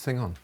thing on?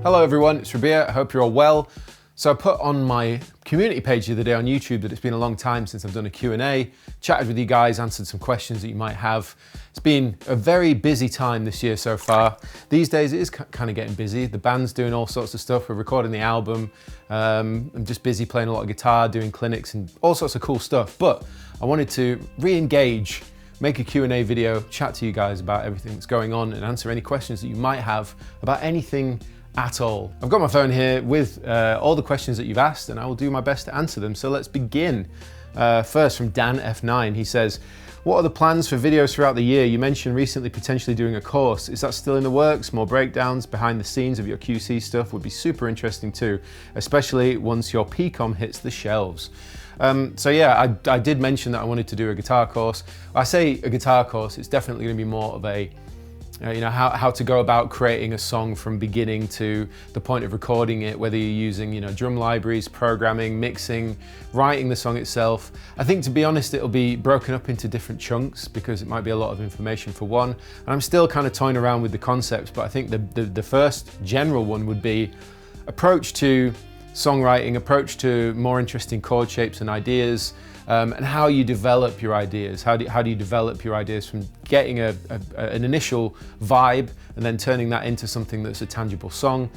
Hello everyone, it's Rabea, I hope you're all well. So I put on my community page the other day on YouTube that it's been a long time since I've done a Q&A, chatted with you guys, answered some questions that you might have. It's been a very busy time this year so far. These days it is kind of getting busy. The band's doing all sorts of stuff. We're recording the album. I'm just busy playing a lot of guitar, doing clinics and all sorts of cool stuff. But I wanted to re-engage, make a Q&A video, chat to you guys about everything that's going on and answer any questions that you might have about anything at all. I've got my phone here with all the questions that you've asked and I will do my best to answer them. So let's begin. First from Dan F9, he says, what are the plans for videos throughout the year? You mentioned recently potentially doing a course. Is that still in the works? More breakdowns behind the scenes of your QC stuff would be super interesting too, especially once your PCOM hits the shelves. So yeah, I did mention that I wanted to do a guitar course. I say a guitar course, it's definitely going to be more of a how to go about creating a song from beginning to the point of recording it, whether you're using, drum libraries, programming, mixing, writing the song itself. I think, to be honest, it'll be broken up into different chunks because it might be a lot of information for one. And I'm still kind of toying around with the concepts, but I think the first general one would be approach to songwriting, approach to more interesting chord shapes and ideas, and how you develop your ideas. How do you develop your ideas from getting an initial vibe and then turning that into something that's a tangible song,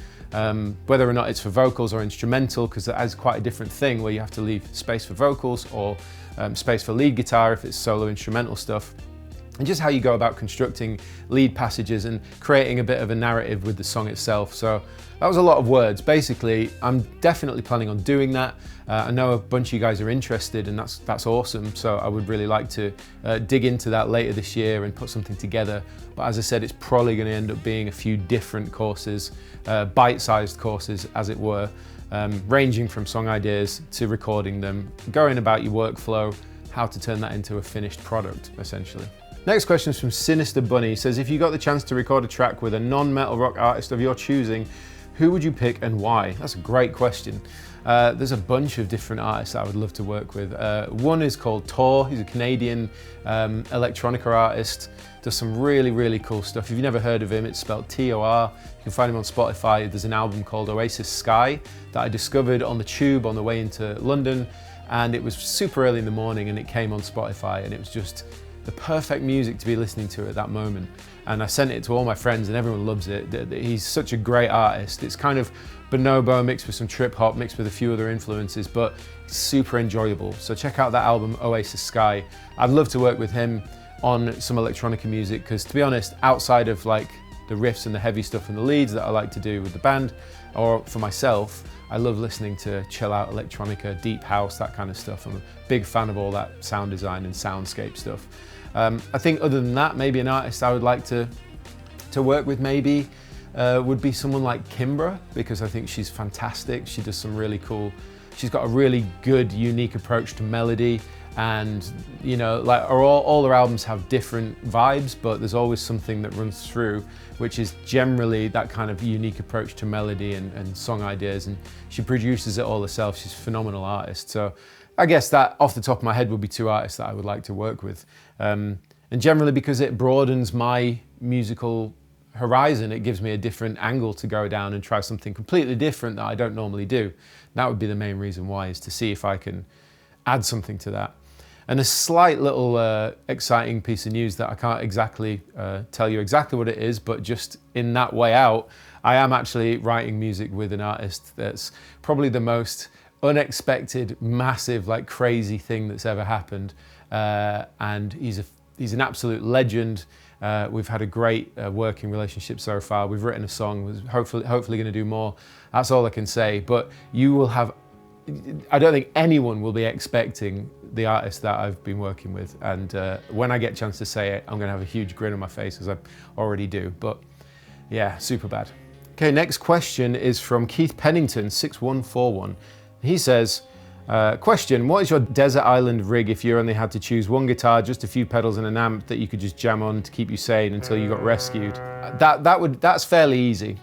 whether or not it's for vocals or instrumental, because that is quite a different thing where you have to leave space for vocals or space for lead guitar if it's solo instrumental stuff. And just how you go about constructing lead passages and creating a bit of a narrative with the song itself. So that was a lot of words. Basically, I'm definitely planning on doing that. I know a bunch of you guys are interested and that's awesome. So I would really like to dig into that later this year and put something together. But as I said, it's probably going to end up being a few different courses, bite-sized courses as it were, ranging from song ideas to recording them, going about your workflow, how to turn that into a finished product, essentially. Next question is from Sinister Bunny. He says, if you got the chance to record a track with a non-metal rock artist of your choosing, who would you pick and why? That's a great question. There's a bunch of different artists that I would love to work with. One is called Tor. He's a Canadian electronica artist. Does some really, really cool stuff. If you've never heard of him, it's spelled T-O-R. You can find him on Spotify. There's an album called Oasis Sky that I discovered on the tube on the way into London. And it was super early in the morning and it came on Spotify and it was just the perfect music to be listening to at that moment. And I sent it to all my friends and everyone loves it. He's such a great artist. It's kind of bonobo mixed with some trip hop, mixed with a few other influences, but it's super enjoyable. So check out that album, Oasis Sky. I'd love to work with him on some electronica music because, to be honest, outside of like the riffs and the heavy stuff and the leads that I like to do with the band or for myself, I love listening to chill out electronica, deep house, that kind of stuff. I'm a big fan of all that sound design and soundscape stuff. I think other than that, maybe an artist I would like to work with maybe would be someone like Kimbra, because I think she's fantastic. She does some really cool, she's got a really good, unique approach to melody. And like all her albums have different vibes, but there's always something that runs through, which is generally that kind of unique approach to melody and song ideas. And she produces it all herself. She's a phenomenal artist. So I guess that off the top of my head would be two artists that I would like to work with. And generally because it broadens my musical horizon, it gives me a different angle to go down and try something completely different that I don't normally do. That would be the main reason why, is to see if I can add something to that. And a slight little exciting piece of news that I can't exactly tell you exactly what it is, but just in that way out, I am actually writing music with an artist that's probably the most unexpected, massive, like crazy thing that's ever happened. And he's an absolute legend. We've had a great working relationship so far. We've written a song, we're hopefully going to do more. That's all I can say. But you will have, I don't think anyone will be expecting the artist that I've been working with. And when I get a chance to say it, I'm going to have a huge grin on my face, as I already do. But yeah, super bad. Okay, next question is from Keith Pennington, 6141. He says, question, what is your desert island rig if you only had to choose one guitar, just a few pedals and an amp that you could just jam on to keep you sane until you got rescued? That's fairly easy.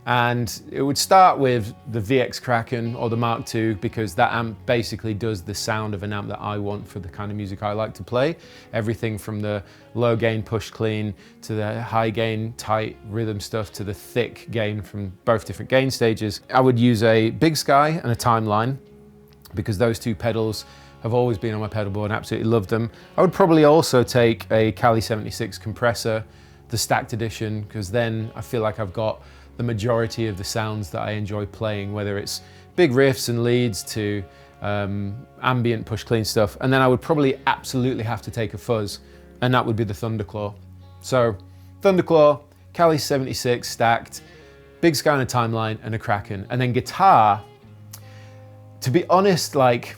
And it would start with the VX Kraken or the Mark II, because that amp basically does the sound of an amp that I want for the kind of music I like to play. Everything from the low gain push clean to the high gain tight rhythm stuff to the thick gain from both different gain stages. I would use a Big Sky and a Timeline, because those two pedals have always been on my pedal board and absolutely love them. I would probably also take a Cali 76 compressor, the stacked edition, because then I feel like I've got the majority of the sounds that I enjoy playing, whether it's big riffs and leads to ambient push clean stuff. And then I would probably absolutely have to take a fuzz, and that would be the Thunderclaw. So Thunderclaw, Cali 76 stacked, Big Sky and a Timeline, and a Kraken. And then guitar, to be honest, like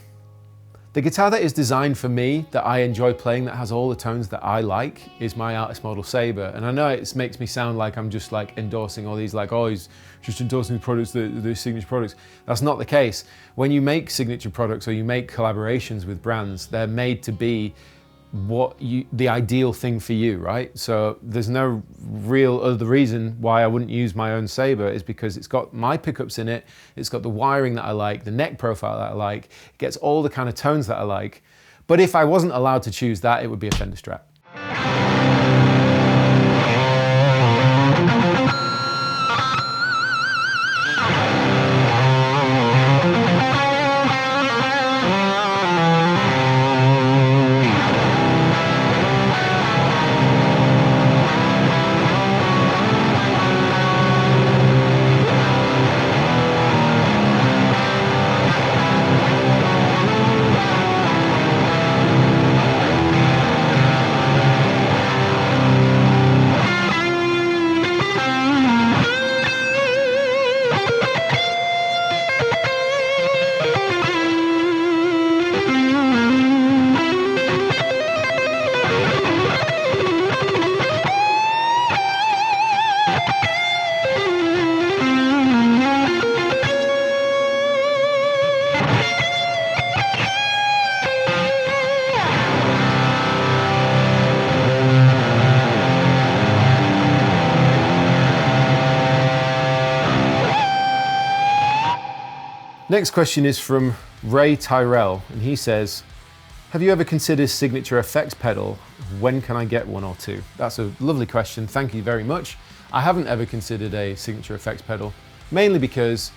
the guitar that is designed for me, that I enjoy playing, that has all the tones that I like, is my Artist Model Sabre. And I know it makes me sound like I'm just like endorsing all these, like, oh, he's just endorsing the products, the signature products. That's not the case. When you make signature products or you make collaborations with brands, they're made to be the ideal thing for you, right? So there's no real other reason why I wouldn't use my own Sabre, is because it's got my pickups in it, it's got the wiring that I like, the neck profile that I like, it gets all the kind of tones that I like. But if I wasn't allowed to choose that, it would be a Fender Strat. Next question is from Ray Tyrell, and he says, have you ever considered signature effects pedal? When can I get one or two? That's a lovely question, thank you very much. I haven't ever considered a signature effects pedal, mainly because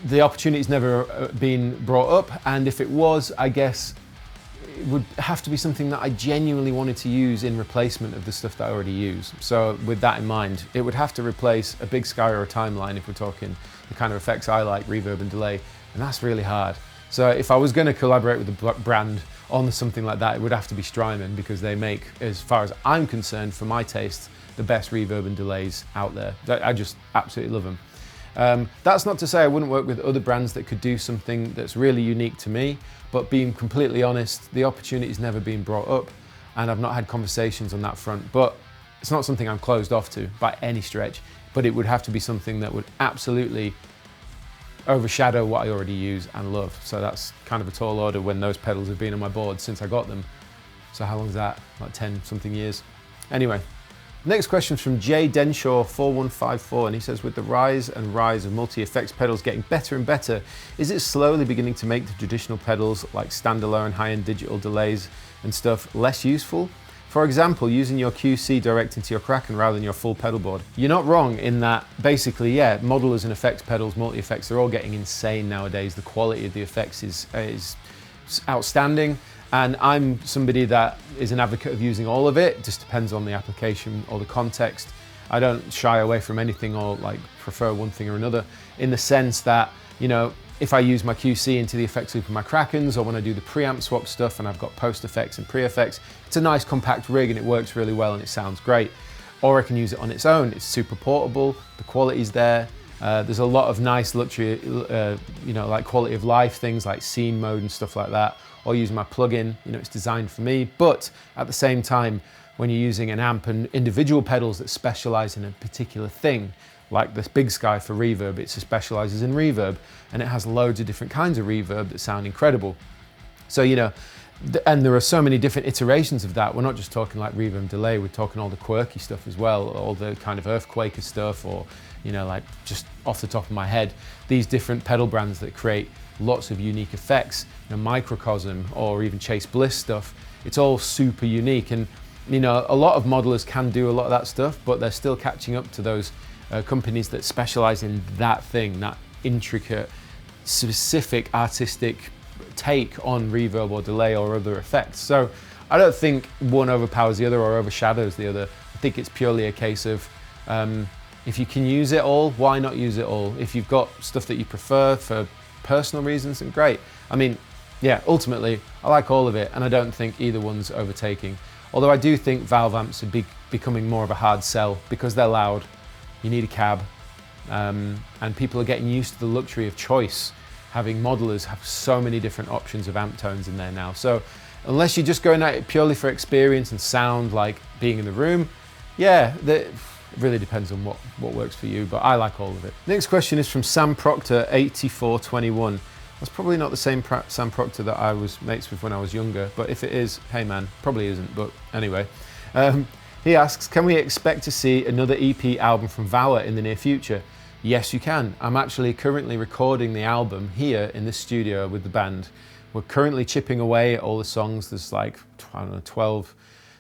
the opportunity's never been brought up, and if it was, I guess it would have to be something that I genuinely wanted to use in replacement of the stuff that I already use. So with that in mind, it would have to replace a Big Sky or a Timeline if we're talking the kind of effects I like, reverb and delay, and that's really hard. So if I was going to collaborate with a brand on something like that, it would have to be Strymon, because they make, as far as I'm concerned, for my taste, the best reverb and delays out there. I just absolutely love them. That's not to say I wouldn't work with other brands that could do something that's really unique to me, but being completely honest, the opportunity's never been brought up, and I've not had conversations on that front. But it's not something I'm closed off to by any stretch, but it would have to be something that would absolutely overshadow what I already use and love. So that's kind of a tall order when those pedals have been on my board since I got them. So how long is that? Like 10 something years. Anyway, next question from Jay Denshaw 4154, and he says, with the rise of multi-effects pedals getting better and better, is it slowly beginning to make the traditional pedals like standalone high-end digital delays and stuff less useful? For example, using your QC direct into your Kraken rather than your full pedal board. You're not wrong in that, basically, yeah, modelers and effects pedals, multi-effects, they're all getting insane nowadays. The quality of the effects is outstanding, And I'm somebody that is an advocate of using all of it. It just depends on the application or the context. I don't shy away from anything or like prefer one thing or another, in the sense that, you know, if I use my QC into the effects loop of my Krakens, or when I do the preamp swap stuff and I've got post effects and pre-effects, it's a nice compact rig and it works really well and it sounds great. Or I can use it on its own. It's super portable, the quality's there. There's a lot of nice luxury, you know, like quality of life things like scene mode and stuff like that, or using my plugin, you know, it's designed for me. But at the same time, when you're using an amp and individual pedals that specialize in a particular thing, like this Big Sky for reverb, it specializes in reverb, and it has loads of different kinds of reverb that sound incredible. So, you know, and there are so many different iterations of that. We're not just talking like reverb and delay, we're talking all the quirky stuff as well, all the kind of earthquaker stuff, or, you know, like just off the top of my head, these different pedal brands that create lots of unique effects, you know, Microcosm or even Chase Bliss stuff. It's all super unique, and, you know, a lot of modelers can do a lot of that stuff, but they're still catching up to those companies that specialize in that thing, that intricate, specific artistic take on reverb or delay or other effects. So I don't think one overpowers the other or overshadows the other. I think it's purely a case of if you can use it all, why not use it all? If you've got stuff that you prefer for personal reasons, then great. I mean, yeah, ultimately, I like all of it, and I don't think either one's overtaking. Although I do think valve amps are becoming more of a hard sell because they're loud. You need a cab, and people are getting used to the luxury of choice. Having modelers have so many different options of amp tones in there now. So unless you're just going at it purely for experience and sound, like being in the room, yeah, it really depends on what works for you, but I like all of it. Next question is from Sam Proctor, 8421. That's probably not the same Sam Proctor that I was mates with when I was younger, but if it is, hey man, probably isn't, but anyway. He asks, can we expect to see another EP album from VOWER in the near future? Yes, you can. I'm actually currently recording the album here in this studio with the band. We're currently chipping away at all the songs. There's like, I don't know,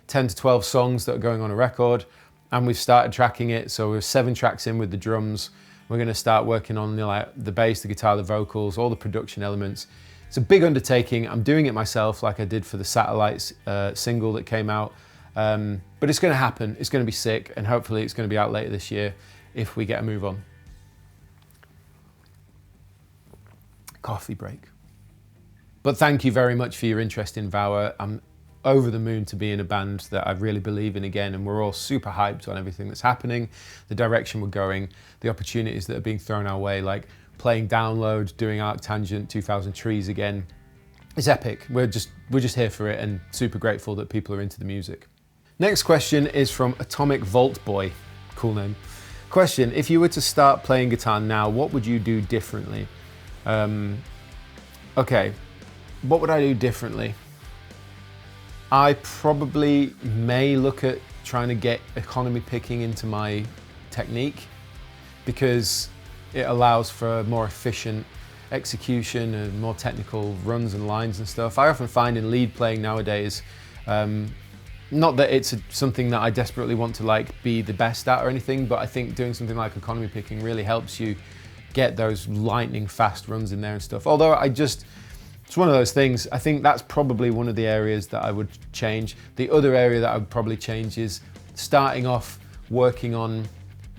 10 to 12 songs that are going on a record, and we've started tracking it. So we're 7 tracks in with the drums. We're going to start working on the bass, the guitar, the vocals, all the production elements. It's a big undertaking. I'm doing it myself like I did for the Satellites single that came out. But it's going to happen. It's going to be sick, and hopefully it's going to be out later this year if we get a move on. Coffee break. But thank you very much for your interest in VOWER. I'm over the moon to be in a band that I really believe in again, and we're all super hyped on everything that's happening, the direction we're going, the opportunities that are being thrown our way, like playing Download, doing Arctangent, 2000 Trees again. It's epic. We're just here for it, and super grateful that people are into the music. Next question is from Atomic Vault Boy. Cool name. Question, if you were to start playing guitar now, what would you do differently? Okay, what would I do differently? I probably may look at trying to get economy picking into my technique, because it allows for more efficient execution and more technical runs and lines and stuff. I often find in lead playing nowadays, not that it's something that I desperately want to like be the best at or anything, but I think doing something like economy picking really helps you get those lightning fast runs in there and stuff. Although it's one of those things, I think that's probably one of the areas that I would change. The other area that I would probably change is starting off working on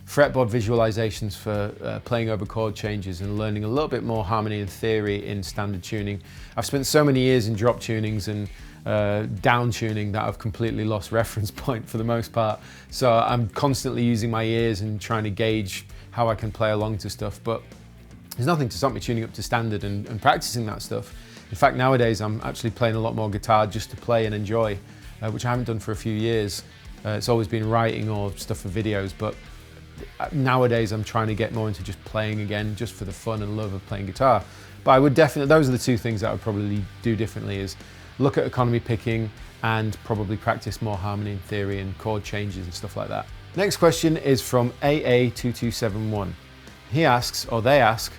fretboard visualizations for playing over chord changes and learning a little bit more harmony and theory in standard tuning. I've spent so many years in drop tunings and down tuning that I've completely lost reference point for the most part. So I'm constantly using my ears and trying to gauge how I can play along to stuff, but there's nothing to stop me tuning up to standard and practicing that stuff. In fact, nowadays I'm actually playing a lot more guitar just to play and enjoy, which I haven't done for a few years. It's always been writing or stuff for videos, but nowadays I'm trying to get more into just playing again, just for the fun and love of playing guitar. But I would definitely, those are the two things that I would probably do differently, is look at economy picking and probably practice more harmony and theory and chord changes and stuff like that. Next question is from AA2271. He asks, or they ask,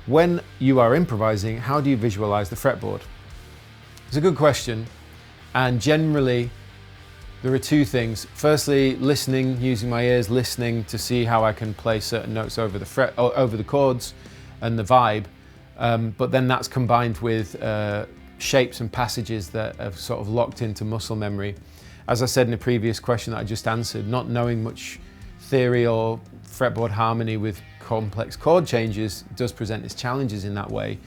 when you are improvising, how do you visualize the fretboard? It's a good question, and generally there are two things. Firstly, listening, using my ears, listening to see how I can play certain notes over the chords and the vibe, but then that's combined with shapes and passages that have sort of locked into muscle memory. As I said in a previous question that I just answered, not knowing much theory or fretboard harmony with complex chord changes does present its challenges in that way.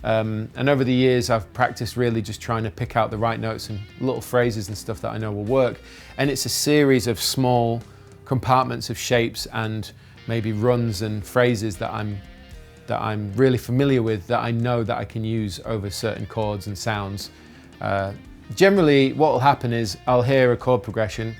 And over the years I've practiced really just trying to pick out the right notes and little phrases and stuff that I know will work. And it's a series of small compartments of shapes and maybe runs and phrases that I'm really familiar with, that I know that I can use over certain chords and sounds. Generally what will happen is I'll hear a chord progression,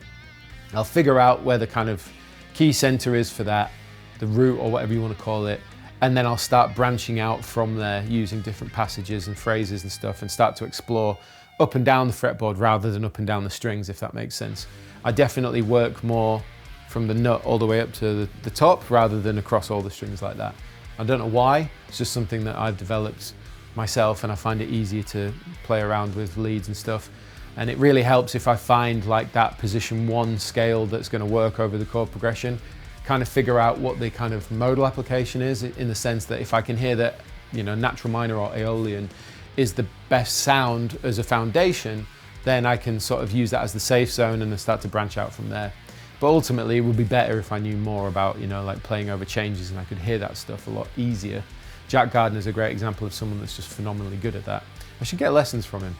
I'll figure out where the kind of key center is for that, the root or whatever you want to call it, and then I'll start branching out from there using different passages and phrases and stuff, and start to explore up and down the fretboard rather than up and down the strings, if that makes sense. I definitely work more from the nut all the way up to the top rather than across all the strings like that. I don't know why, it's just something that I've developed myself, and I find it easier to play around with leads and stuff. And it really helps if I find like that position 1 scale that's going to work over the chord progression, kind of figure out what the kind of modal application is, in the sense that if I can hear that, you know, natural minor or Aeolian is the best sound as a foundation, then I can sort of use that as the safe zone and then start to branch out from there. But ultimately it would be better if I knew more about, you know, like playing over changes, and I could hear that stuff a lot easier. Jack Gardner's a great example of someone that's just phenomenally good at that. I should get lessons from him.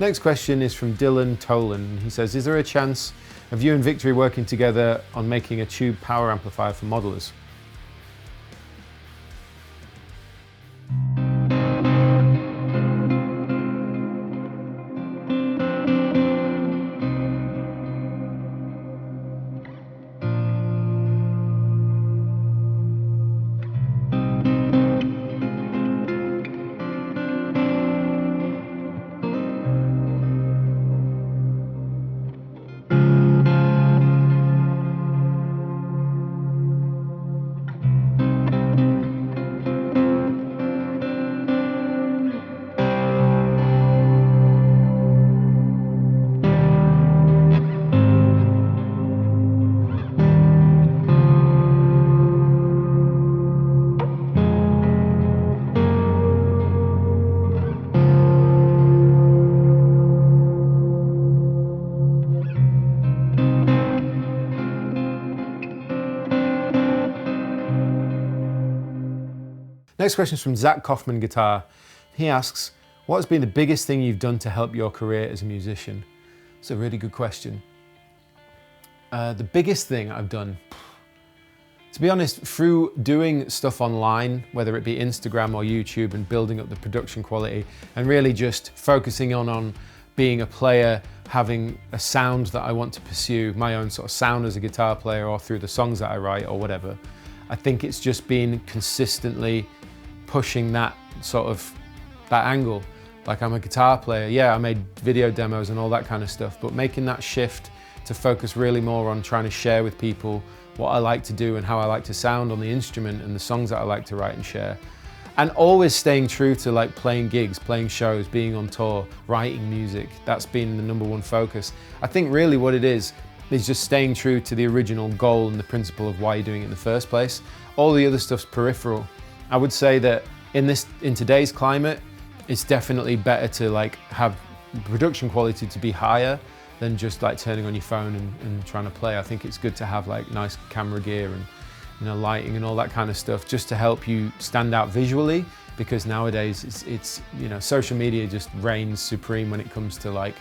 Next question is from Dylan Tolan. He says, is there a chance of you and Victory working together on making a tube power amplifier for modelers? Next question is from Zach Kaufman Guitar. He asks, what has been the biggest thing you've done to help your career as a musician? It's a really good question. The biggest thing I've done, to be honest, through doing stuff online, whether it be Instagram or YouTube, and building up the production quality and really just focusing on being a player, having a sound that I want to pursue, my own sort of sound as a guitar player, or through the songs that I write or whatever. I think it's just been consistently pushing that angle. Like, I'm a guitar player, yeah, I made video demos and all that kind of stuff, but making that shift to focus really more on trying to share with people what I like to do and how I like to sound on the instrument and the songs that I like to write and share. And always staying true to like playing gigs, playing shows, being on tour, writing music. That's been the #1 focus. I think really what it is just staying true to the original goal and the principle of why you're doing it in the first place. All the other stuff's peripheral. I would say that in today's climate, it's definitely better to like have production quality to be higher than just like turning on your phone and trying to play. I think it's good to have like nice camera gear and, you know, lighting and all that kind of stuff, just to help you stand out visually, because nowadays it's you know, social media just reigns supreme when it comes to like,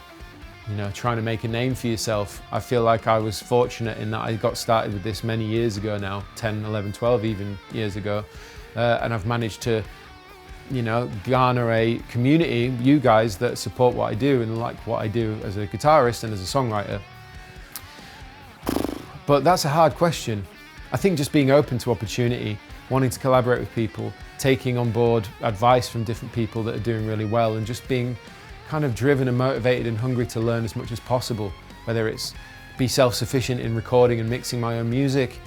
you know, trying to make a name for yourself. I feel like I was fortunate in that I got started with this many years ago now, 10, 11, 12 even years ago, and I've managed to, you know, garner a community, you guys, that support what I do and like what I do as a guitarist and as a songwriter. But that's a hard question. I think just being open to opportunity, wanting to collaborate with people, taking on board advice from different people that are doing really well, and just being kind of driven and motivated and hungry to learn as much as possible, whether it's be self-sufficient in recording and mixing my own music,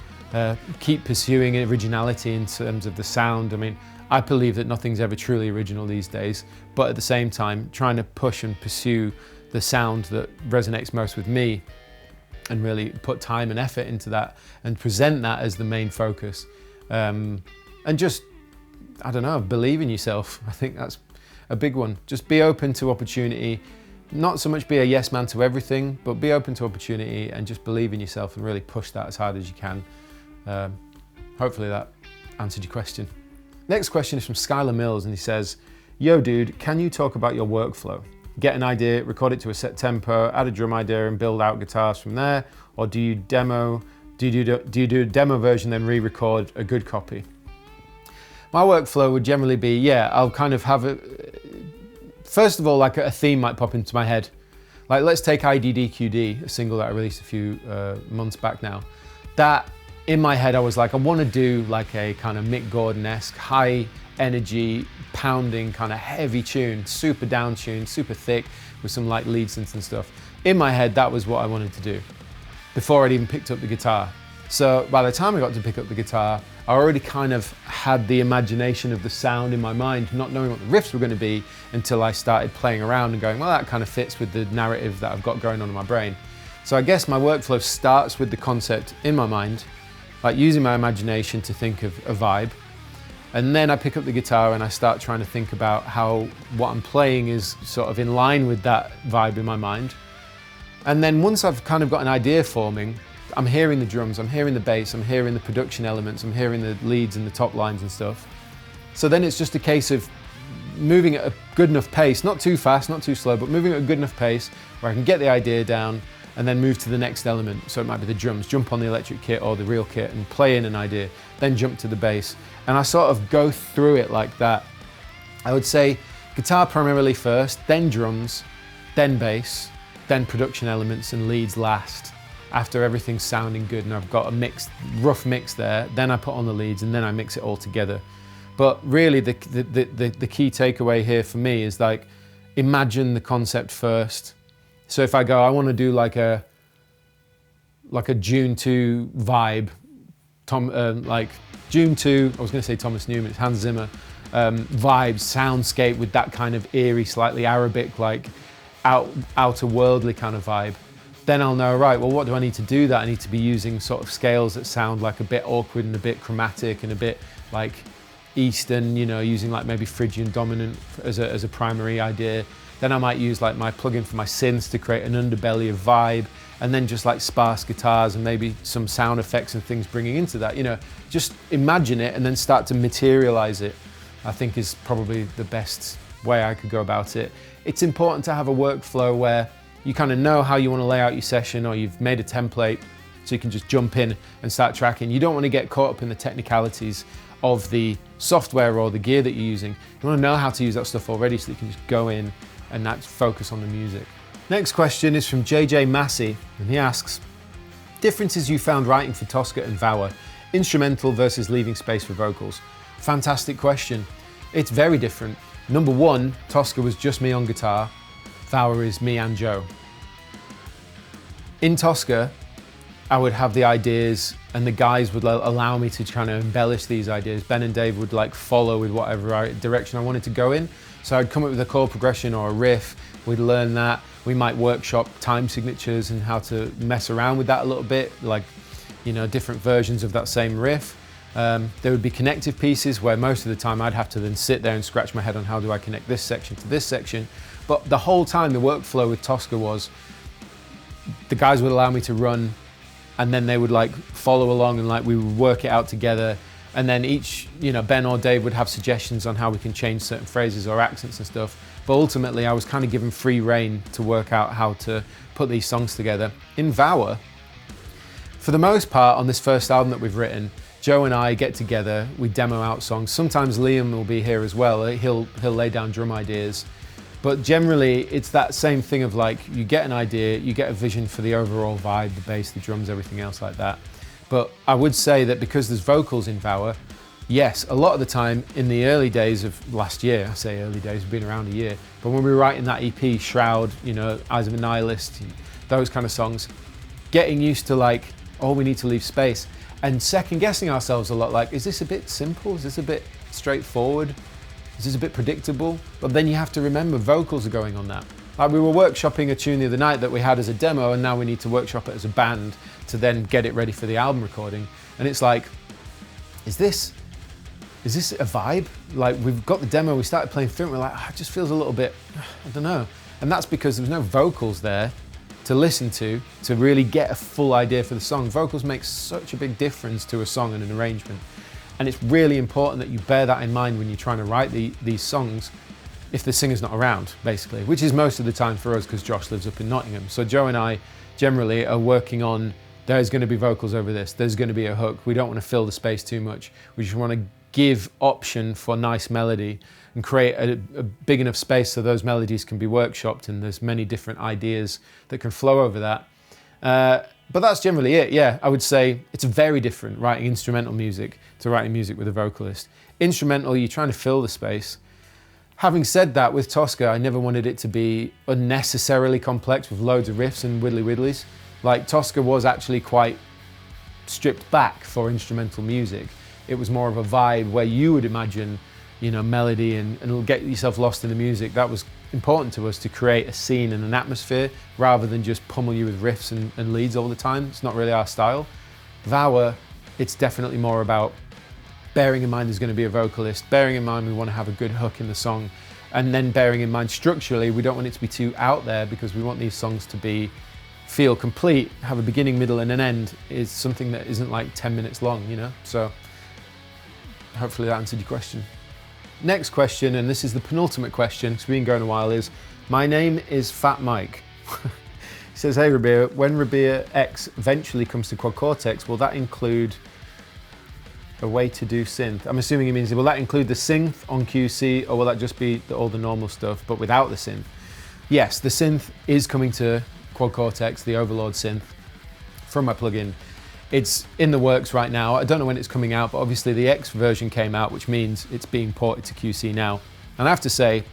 keep pursuing originality in terms of the sound. I mean, I believe that nothing's ever truly original these days, but at the same time, trying to push and pursue the sound that resonates most with me, and really put time and effort into that and present that as the main focus. And just, I don't know, believe in yourself. I think that's a big one. Just be open to opportunity. Not so much be a yes man to everything, but be open to opportunity and just believe in yourself and really push that as hard as you can. Hopefully that answered your question. Next question is from Skylar Mills, and he says, yo dude, can you talk about your workflow? Get an idea, record it to a set tempo, add a drum idea and build out guitars from there? Or do you do a demo version then re-record a good copy? My workflow would generally be, yeah, I'll kind of have first of all, like a theme might pop into my head. Like let's take IDDQD, a single that I released a few months back now. That in my head, I was like, I want to do like a kind of Mick Gordon-esque, high energy, pounding, kind of heavy tune, super down tune, super thick with some like lead synths and stuff. In my head, that was what I wanted to do before I'd even picked up the guitar. So by the time I got to pick up the guitar, I already kind of had the imagination of the sound in my mind, not knowing what the riffs were going to be until I started playing around and going, well, that kind of fits with the narrative that I've got going on in my brain. So I guess my workflow starts with the concept in my mind, like using my imagination to think of a vibe. And then I pick up the guitar and I start trying to think about how what I'm playing is sort of in line with that vibe in my mind. And then once I've kind of got an idea forming, I'm hearing the drums, I'm hearing the bass, I'm hearing the production elements, I'm hearing the leads and the top lines and stuff. So then it's just a case of moving at a good enough pace, not too fast, not too slow, but moving at a good enough pace where I can get the idea down and then move to the next element. So it might be the drums, jump on the electric kit or the real kit and play in an idea, then jump to the bass. And I sort of go through it like that. I would say guitar primarily first, then drums, then bass, then production elements and leads last. After everything's sounding good and I've got a rough mix there, then I put on the leads and then I mix it all together. But really the key takeaway here for me is like, imagine the concept first. So if I go, I want to do like a June 2 vibe, like June 2, I was going to say Thomas Newman, it's Hans Zimmer, vibe, soundscape with that kind of eerie, slightly Arabic, like outer worldly kind of vibe. Then I'll know, right, well, what do I need to do that? I need to be using sort of scales that sound like a bit awkward and a bit chromatic and a bit like Eastern, you know, using like maybe Phrygian dominant as a primary idea. Then I might use like my plugin for my synths to create an underbelly of vibe, and then just like sparse guitars and maybe some sound effects and things bringing into that, you know, just imagine it and then start to materialize it, I think is probably the best way I could go about it. It's important to have a workflow where you kind of know how you want to lay out your session, or you've made a template so you can just jump in and start tracking. You don't want to get caught up in the technicalities of the software or the gear that you're using. You want to know how to use that stuff already so that you can just go in and that's focus on the music. Next question is from JJ Massey, and he asks, differences you found writing for Tosca and VOWER, instrumental versus leaving space for vocals? Fantastic question. It's very different. Number one, Tosca was just me on guitar. VOWER is me and Joe. In Tosca, I would have the ideas and the guys would allow me to kind of embellish these ideas. Ben and Dave would like follow with whatever direction I wanted to go in. So I'd come up with a chord progression or a riff, we'd learn that. We might workshop time signatures and how to mess around with that a little bit, like, you know, different versions of that same riff. There would be connective pieces where most of the time I'd have to then sit there and scratch my head on how do I connect this section to this section. But the whole time the workflow with Tosca was, the guys would allow me to run and then they would like follow along and like we would work it out together. And then each, you know, Ben or Dave would have suggestions on how we can change certain phrases or accents and stuff. But ultimately I was kind of given free rein to work out how to put these songs together. In VOWER, for the most part on this first album that we've written, Joe and I get together, we demo out songs. Sometimes Liam will be here as well. He'll lay down drum ideas. But generally, it's that same thing of like, you get an idea, you get a vision for the overall vibe, the bass, the drums, everything else like that. But I would say that because there's vocals in VOWER, yes, a lot of the time in the early days of last year, I say early days, we've been around a year, but when we were writing that EP, Shroud, you know, Eyes of a Nihilist, those kind of songs, getting used to like, oh, we need to leave space, and second guessing ourselves a lot, like, is this a bit simple? Is this a bit straightforward? Is this a bit predictable? But then you have to remember vocals are going on that. Like we were workshopping a tune the other night that we had as a demo, and now we need to workshop it as a band to then get it ready for the album recording. And it's like, is this is this a vibe? Like, we've got the demo, we started playing through it, we're like, it just feels a little bit, I don't know. And that's because there's no vocals there to listen to really get a full idea for the song. Vocals make such a big difference to a song and an arrangement. And it's really important that you bear that in mind when you're trying to write these songs if the singer's not around, basically, which is most of the time for us because Josh lives up in Nottingham. So Joe and I generally are working on, there's going to be vocals over this, there's going to be a hook. We don't want to fill the space too much. We just want to give option for nice melody and create a big enough space so those melodies can be workshopped and there's many different ideas that can flow over that. But that's generally it, yeah. I would say it's very different writing instrumental music to writing music with a vocalist. Instrumental, you're trying to fill the space. Having said that, with Tosca, I never wanted it to be unnecessarily complex with loads of riffs and widdly widdlies. Like, Tosca was actually quite stripped back for instrumental music. It was more of a vibe where you would imagine, you know, melody and get yourself lost in the music. That was important to us, to create a scene and an atmosphere rather than just pummel you with riffs and leads all the time. It's not really our style. VOWER, it's definitely more about bearing in mind there's going to be a vocalist, bearing in mind we want to have a good hook in the song, and then bearing in mind structurally we don't want it to be too out there because we want these songs to feel complete, have a beginning, middle and an end, is something that isn't like 10 minutes long, you know? So hopefully that answered your question. Next question, and this is the penultimate question because we've been going a while, is my name is Fat Mike. He says, hey Rabea, when Rabea X eventually comes to Quad Cortex, will that include a way to do synth? I'm assuming he means, will that include the synth on QC or will that just be all the normal stuff but without the synth? Yes, the synth is coming to Quad Cortex, the Overlord synth from my plugin. It's in the works right now. I don't know when it's coming out, but obviously the X version came out, which means it's being ported to QC now. And I have to say,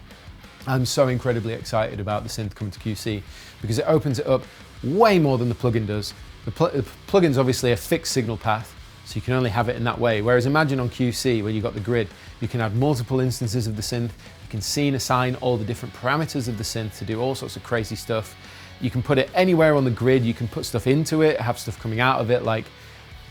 I'm so incredibly excited about the synth coming to QC because it opens it up way more than the plugin does. The plugin's obviously a fixed signal path, so you can only have it in that way. Whereas imagine on QC, where you've got the grid, you can have multiple instances of the synth, you can scene assign all the different parameters of the synth to do all sorts of crazy stuff. You can put it anywhere on the grid, you can put stuff into it, have stuff coming out of it. Like,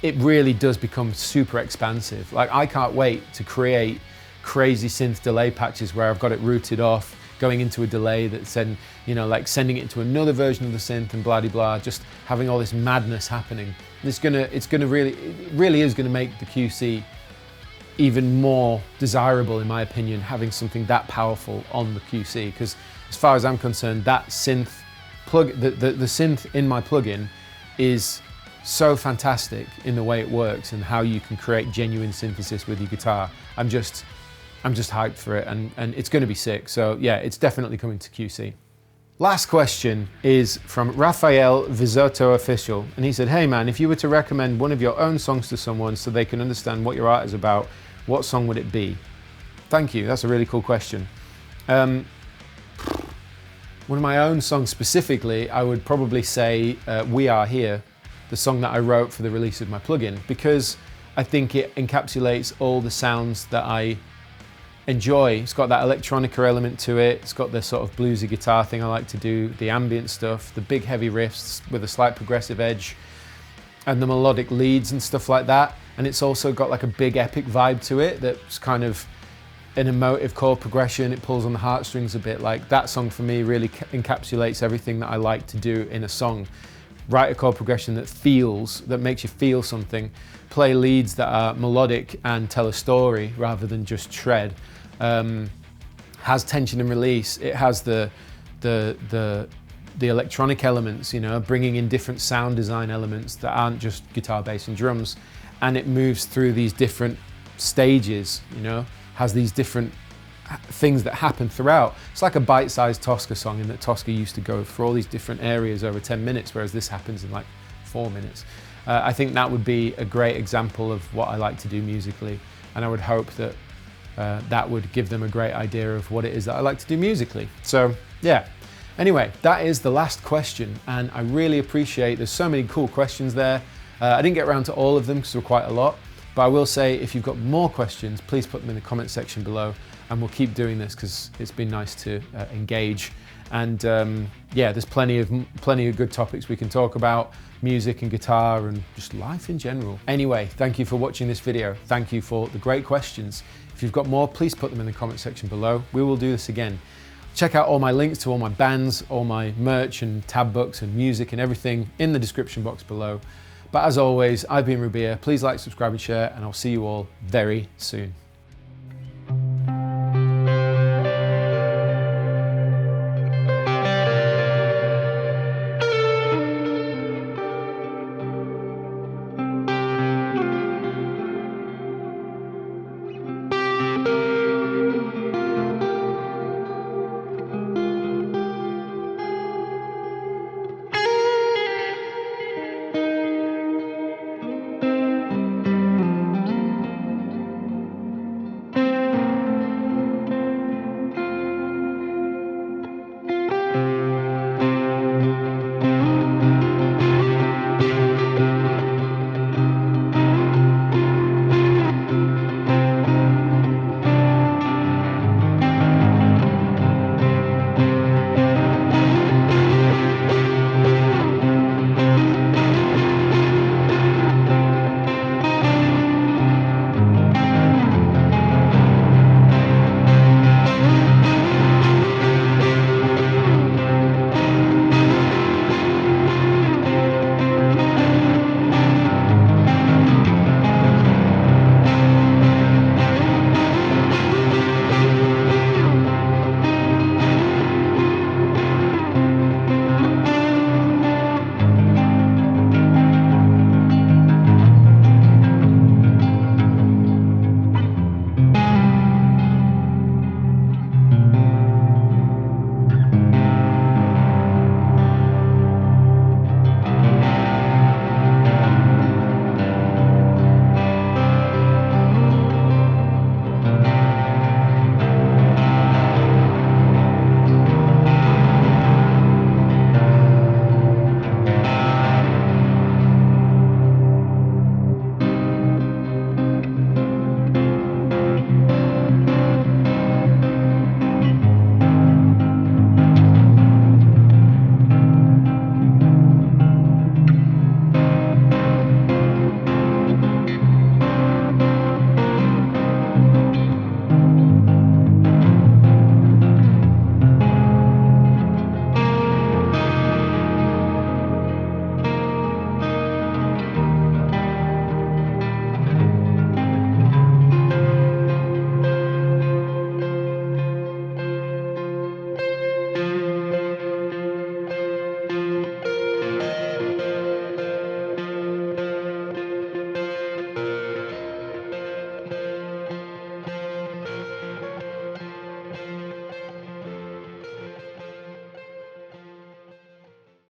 it really does become super expansive. Like, I can't wait to create crazy synth delay patches where I've got it routed off, going into a delay that's then, you know, like sending it into another version of the synth and blah de blah, just having all this madness happening. It really is gonna make the QC even more desirable, in my opinion, having something that powerful on the QC, because as far as I'm concerned, that synth the synth in my plugin is so fantastic in the way it works and how you can create genuine synthesis with your guitar. I'm just hyped for it, and it's going to be sick. So yeah, it's definitely coming to QC. Last question is from Rafael Vizotto Official, and he said, hey man, if you were to recommend one of your own songs to someone so they can understand what your art is about, what song would it be? Thank you, that's a really cool question. One of my own songs specifically, I would probably say We Are Here, the song that I wrote for the release of my plugin, because I think it encapsulates all the sounds that I enjoy. It's got that electronica element to it, it's got the sort of bluesy guitar thing I like to do, the ambient stuff, the big heavy riffs with a slight progressive edge, and the melodic leads and stuff like that. And it's also got like a big epic vibe to it that's kind of an emotive chord progression. It pulls on the heartstrings a bit. Like, that song for me really encapsulates everything that I like to do in a song. Write a chord progression that makes you feel something, play leads that are melodic and tell a story rather than just shred, has tension and release, it has the electronic elements, you know, bringing in different sound design elements that aren't just guitar, bass and drums, and it moves through these different stages, you know, has these different things that happen throughout. It's like a bite-sized Tosca song in that Tosca used to go for all these different areas over 10 minutes, whereas this happens in like 4 minutes. I think that would be a great example of what I like to do musically, and I would hope that that would give them a great idea of what it is that I like to do musically. So yeah, anyway, that is the last question, and I really appreciate, there's so many cool questions there. I didn't get around to all of them because there were quite a lot, but I will say, if you've got more questions, please put them in the comment section below, and we'll keep doing this because it's been nice to engage And yeah, there's plenty of good topics we can talk about, music and guitar and just life in general. Anyway, thank you for watching this video. Thank you for the great questions. If you've got more, please put them in the comment section below. We will do this again. Check out all my links to all my bands, all my merch and tab books and music and everything in the description box below. But as always, I've been Rabea. Please like, subscribe and share, and I'll see you all very soon.